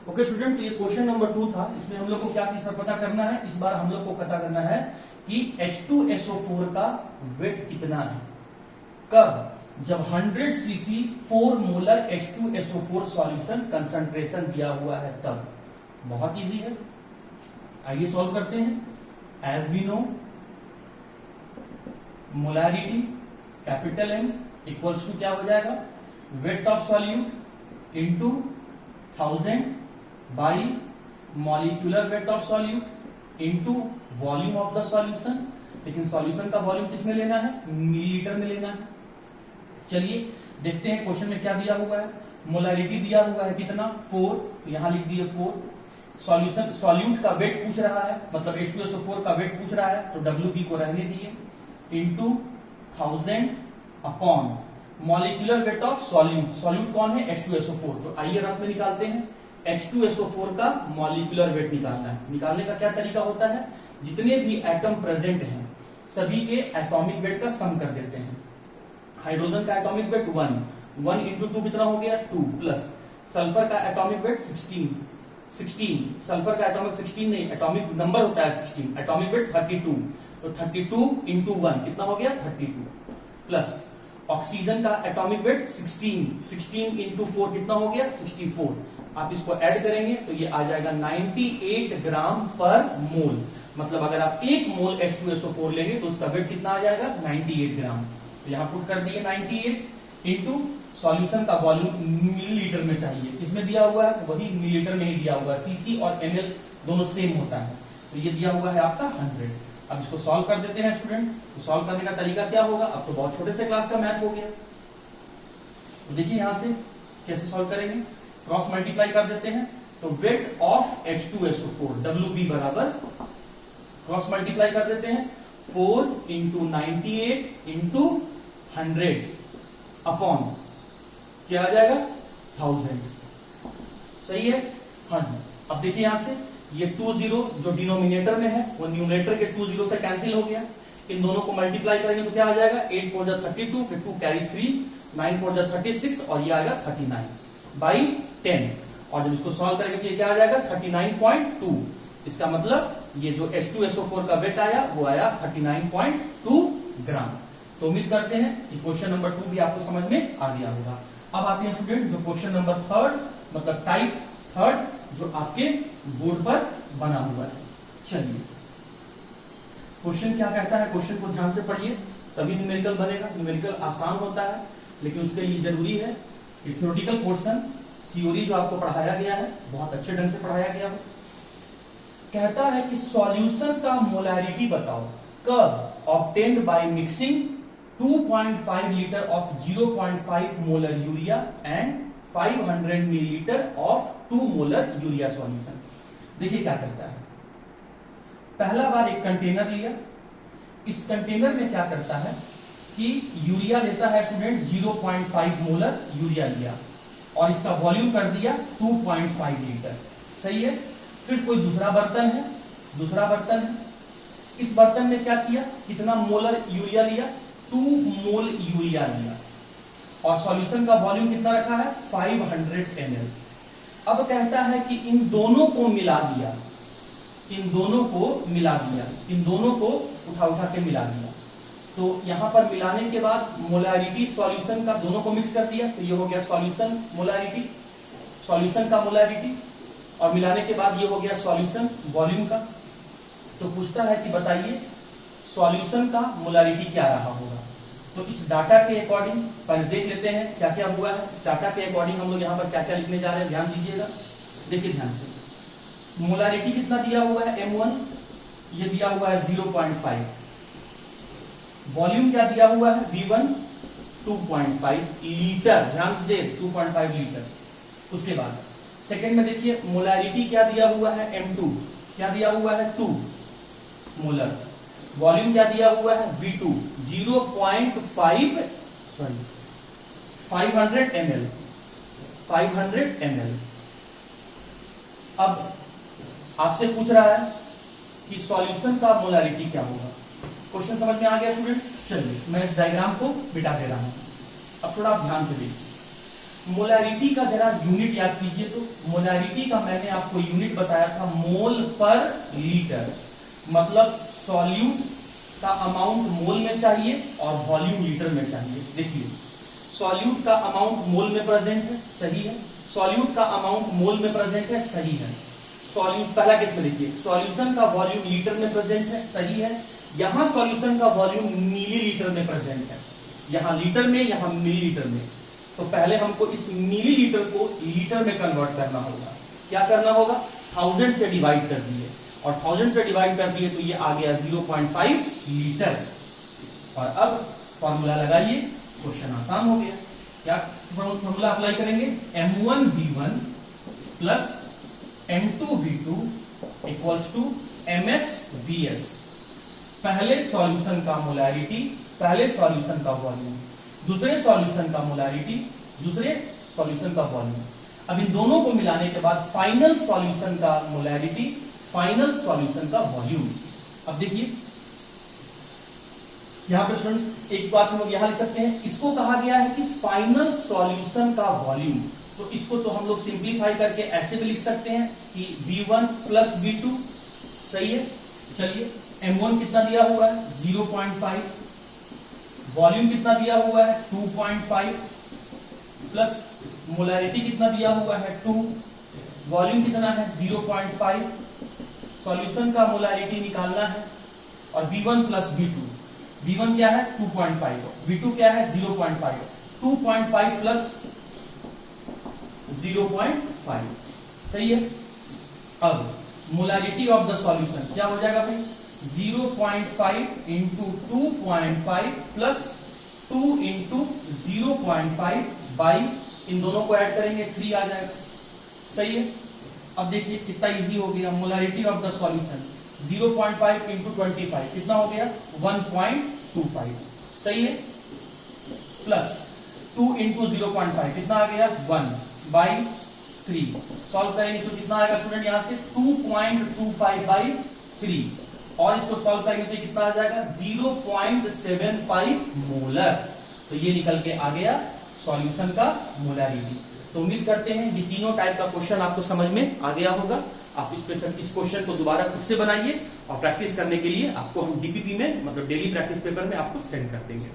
Okay student, तो ये question number 2 था। इसमें हम लोग को क्या चीज पर पता करना है, इस बार हम लोग को पता करना है कि H2SO4 का वेट कितना है। कब? जब 100 CC 4 molar H2SO4 solution concentration दिया हुआ है तब। बहुत इजी है, आइए सॉल्व करते हैं। As we know molarity capital M equals to क्या हो जाएगा, weight of solute into 1000 by molecular weight of solute into volume of the solution. लेकिन सॉल्यूशन का वॉल्यूम किसमें लेना है, मिलीलीटर में लेना है। चलिए देखते हैं क्वेश्चन में क्या दिया हुआ है। मोलैरिटी दिया हुआ है कितना, 4, तो यहां लिख दिए 4। सॉल्यूशन सॉल्यूट का वेट पूछ रहा है, मतलब H2SO4 का वेट पूछ रहा है, तो WB को रहने दिए, into 1000 upon molecular weight of solute. Solute कौन है, H2SO4। तो आइए रफ में निकालते हैं। H2SO4 का मॉलिक्यूलर वेट निकालना है। निकालने का क्या तरीका होता है, जितने भी एटम प्रेजेंट हैं सभी के एटॉमिक वेट का सम कर देते हैं। हाइड्रोजन का एटॉमिक वेट 1 इंटू 2 कितना हो गया, 2, प्लस सल्फर का एटॉमिक वेट 16, सल्फर का एटॉमिक 16 नहीं, एटॉमिक नंबर होता है 16, एटॉमिक वेट 32, तो 32 इंटू 1 कितना हो गया 32, प्लस ऑक्सीजन का एटॉमिक वेट 16 इंटू 4 कितना हो गया 64। आप इसको ऐड करेंगे तो ये आ जाएगा 98 ग्राम पर मोल। मतलब अगर आप 1 मोल H2SO4 लेंगे तो उसका वेट कितना आ जाएगा 98 ग्राम। तो यहां पुट कर दिए 98 इंटू सॉल्यूशन का वॉल्यूम मिलीलीटर में चाहिए, किसमें दिया हुआ है, वही मिलीलीटर में ही दिया हुआ है। सीसी और ml दोनों सेम होता है, तो ये दिया हुआ है आपका 100। अब इसको सॉल्व कर देते हैं स्टूडेंट। तो सॉल्व करने का तरीका क्या होगा, अब तो बहुत छोटे से क्लास का मैथ हो गया। तो देखिए यहां से कैसे सॉल्व करेंगे, क्रॉस मल्टीप्लाई कर देते हैं। तो वेट ऑफ H2SO4 WB बराबर क्रॉस मल्टीप्लाई कर देते हैं 4 इंटू 98 इंटू 100 अपॉन क्या आ जाएगा 1000। सही है, हाँ जी। अब देखिए यहां से ये 20 जो डिनोमिनेटर में है वो न्यूमरेटर के 20 से कैंसिल हो गया। इन दोनों को मल्टीप्लाई करेंगे तो क्या आ जाएगा, 8 4 32, फिर 2 कैरी 3, 9 4 36 और ये आएगा 39 बाई 10। और जब इसको सॉल्व करेंगे तो ये क्या आ जाएगा 39.2। इसका मतलब ये जो H2SO4 का वेट आया वो आया 39.2 ग्राम। तो उम्मीद करते हैं कि क्वेश्चन नंबर 2 भी आपको समझ में आ गया होगा। अब आते हैं स्टूडेंट जो क्वेश्चन नंबर 3 मतलब टाइप 3 जो आपके बोर्ड पर बना हुआ है। चलिए क्वेश्चन क्या कहता है, क्वेश्चन को ध्यान से पढ़िए तभी न्यूमेरिकल बनेगा। न्यूमेरिकल आसान होता है लेकिन उसके लिए जरूरी है कि थ्योरेटिकल पोर्शन थ्योरी जो आपको पढ़ाया गया है बहुत अच्छे ढंग से पढ़ाया गया हो। कहता है कि सॉल्यूशन का मोलैरिटी बताओ कब obtained by mixing 2.5 litre of 0.5 molar urea and 500 millilitre of 2 molar urea solution. देखिए क्या करता है, पहला बार एक कंटेनर लिया, इस कंटेनर में क्या करता है कि यूरिया लेता है स्टूडेंट 0.5 मोलर यूरिया लिया और इसका वॉल्यूम कर दिया 2.5 लीटर। सही है, फिर कोई दूसरा बर्तन है, इस बर्तन में क्या किया, कितना मोलर यूरिया लिया, 2 मोल यूरिया लिया और सॉल्यूशन का वॉल्यूम कितना रखा है 500 ml। अब कहता है कि इन दोनों को मिला दिया, इन दोनों को उठा के मिला दिया। तो यहां पर मिलाने के बाद मोलैरिटी सॉल्यूशन का दोनों को मिक्स कर दिया, तो ये हो गया सॉल्यूशन का मोलैरिटी और मिलाने के बाद ये हो गया सॉल्यूशन वॉल्यूम का। तो पूछता है कि बताइए सॉल्यूशन का मोलैरिटी क्या रहा होगा। तो इस डाटा के अकॉर्डिंग पहले देख लेते हैं क्या क्या हुआ है। इस डाटा के अकॉर्डिंग हम लोग यहाँ पर क्या क्या लिखने जा रहे हैं, ध्यान दीजिएगा। देखिए ध्यान से, मोलैरिटी कितना दिया हुआ है M1, ये दिया हुआ है 0.5। वॉल्यूम क्या दिया हुआ है V1 2.5 लीटर, ध्यान से 2.5 लीटर। उसके बाद सेकंड में देखिए मोलैरिटी क्या दिया हुआ है M2, क्या दिया हुआ है 2 मोलर। वॉल्यूम क्या दिया हुआ है V2 500 ml। अब आपसे पूछ रहा है कि सॉल्यूशन का मोलैरिटी क्या होगा। क्वेश्चन समझ में आ गया स्टूडेंट। चलिए मैं इस डायग्राम को मिटा दे रहा हूं, अब थोड़ा आप ध्यान से देखिए। मोलैरिटी का जरा यूनिट याद कीजिए। तो मोलैरिटी का मैंने आपको यूनिट बताया था मोल पर लीटर, मतलब सॉल्यूट का अमाउंट मोल में चाहिए और वॉल्यूम लीटर में चाहिए। देखिए सॉल्यूट का अमाउंट मोल में प्रेजेंट है, सही है। सॉल्यूट का अमाउंट मोल में प्रेजेंट है, सही है। सॉल्यूट पहला केस में देखिए सॉल्यूशन का वॉल्यूम लीटर में प्रेजेंट है, सही है। यहां सॉल्यूशन का वॉल्यूम मिलीलीटर में प्रेजेंट है, यहां लीटर में, यहां मिलीलीटर में। तो पहले हमको इस मिलीलीटर को लीटर में कन्वर्ट करना होगा। क्या करना होगा? 1000 से डिवाइड कर दिए और 1000 से डिवाइड कर दिए तो ये आ गया 0.5 लीटर। और अब फॉर्मूला लगाइए, क्वेश्चन आसान हो गया। क्या फॉर्मूला अप्लाई करेंगे? M1V1 plus M2V2 equals to MSVS। पहले सॉल्यूशन का मोलैरिटी, पहले सॉल्यूशन का वॉल्यूम, दूसरे सॉल्यूशन का मोलैरिटी, दूसरे सॉल्यूशन का वॉल्यूम। अब इन दोनों को मिलाने के बाद फाइनल सॉल्यूशन का मोलैरिटी, फाइनल सॉल्यूशन का वॉल्यूम। अब देखिए यहां पर स्टूडेंट्स एक बात हम लोग यहां लिख सकते हैं, इसको कहा गया है कि फाइनल सॉल्यूशन का वॉल्यूम। तो इसको तो हम लोग सिंप्लीफाई करके ऐसे भी लिख सकते हैं कि V1 प्लस V2, सही है। चलिए M1 कितना दिया हुआ है? 0.5, वॉल्यूम कितना दिया हुआ है? 2.5, प्लस मोलैरिटी कितना दिया हुआ है? 2, वॉल्यूम कितना है? 0.5, सॉल्यूशन का मोलैरिटी निकालना है। और V1 प्लस V2, V1 क्या है? 2.5, V2 क्या है? 0.5, 2.5 प्लस 0.5, सही है। अब मोलैरिटी ऑफ द सॉल्यूशन क्या हो जाएगा भाई? 0.5 इंटू 2.5 प्लस 2 इंटू 0.5 बाई, इन दोनों को ऐड करेंगे 3 आ जाएगा, सही है। अब देखिए कितना इजी हो गया। Molarity of the solution 0.5 into 25 कितना हो गया? 1.25, सही है। प्लस 2 इंटू 0.5 कितना आ गया? 1/3। सॉल्व करेंगे तो कितना आएगा स्टूडेंट? यहां से 2.25/3 और इसको सॉल्व करेंगे तो कितना आ जाएगा? 0.75 मोलर। तो ये निकल के आ गया सॉल्यूशन का मोलैरिटी। तो उम्मीद करते हैं ये तीनों टाइप का क्वेश्चन आपको समझ में आ गया होगा। आप इस क्वेश्चन को दोबारा खुद से बनाइए और प्रैक्टिस करने के लिए आपको हम डीपीपी में, मतलब डेली प्रैक्टिस पेपर में आपको सेंड कर देंगे।